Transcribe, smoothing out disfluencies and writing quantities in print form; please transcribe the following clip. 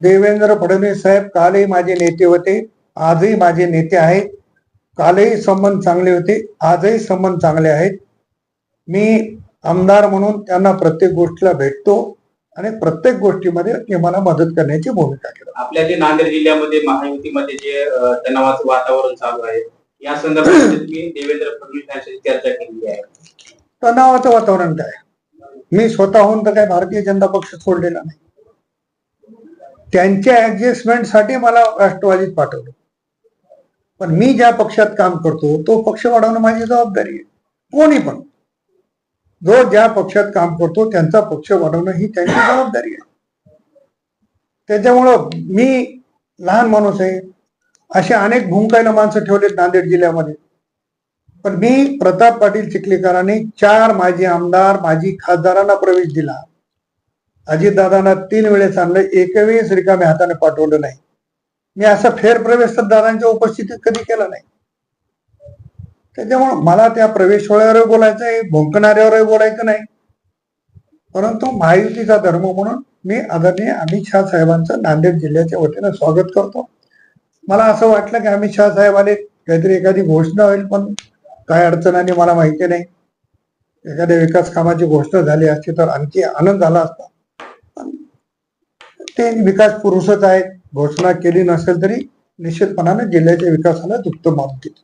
देवेंद्र फडणवीस साहेब कालही माझे नेते होते, आजही माझे नेते आहेत. कालही संबंध चांगले होते, आजही संबंध चांगले आहेत. मी आमदार म्हणून त्यांना प्रत्येक गोष्टीला भेटतो आणि प्रत्येक गोष्टीमध्ये ते मला मदत करण्याची भूमिका करतात. आपल्या जे नांदेड जिल्ह्यामध्ये महायुतीमध्ये जे तणावाचं वातावरण चालू आहे, या संदर्भात तुम्ही देवेंद्र फडणवीस यांच्याशी चर्चा केली आहे. तणावाचं वातावरण काय? मी स्वतःहून तर काय भारतीय जनता पक्ष सोडलेला नाही. त्यांच्या ऍडजस्टमेंटसाठी मला राष्ट्रवादीत पाठवलं. पण मी ज्या पक्षात काम करतो तो पक्ष वाढवणं माझी जबाबदारी आहे. कोणी पण जो ज्या पक्षात काम करतो त्यांचा पक्ष वाढवणं ही त्यांची जबाबदारी आहे. त्याच्यामुळं मी लहान माणूस आहे, असे अनेक भूमकायला माणसं ठेवलेत नांदेड जिल्ह्यामध्ये. पण मी प्रताप पाटील चिखलीकरांनी 4 माजी आमदार माजी खासदारांना प्रवेश दिला. अजितदादांना 3 वेळेस आणलं, एकही वेळेस रिकाम्या हाताने पाठवलं नाही. मी असा फेरप्रवेश तर दादांच्या उपस्थितीत कधी केला नाही. त्याच्यामुळे मला त्या प्रवेश सोहळ्यावर बोलायचं आहे, भुंकणाऱ्यावर बोलायचं नाही. परंतु महायुतीचा धर्म म्हणून मी आदरणीय अमित शहा साहेबांचं नांदेड जिल्ह्याच्या वतीनं स्वागत करतो. मला असं वाटलं की अमित शहा साहेब आले, काहीतरी एखादी घोषणा होईल, पण काय अडचणांनी मला माहिती नाही. एखाद्या विकास कामाची घोषणा झाली असती तर आणखी आनंद झाला असता. ते विकास पुरुषच आहेत, घोषणा केली नसेल तरी निश्चितपणाने जिल्ह्याच्या विकासाला दुप्त माप देतील.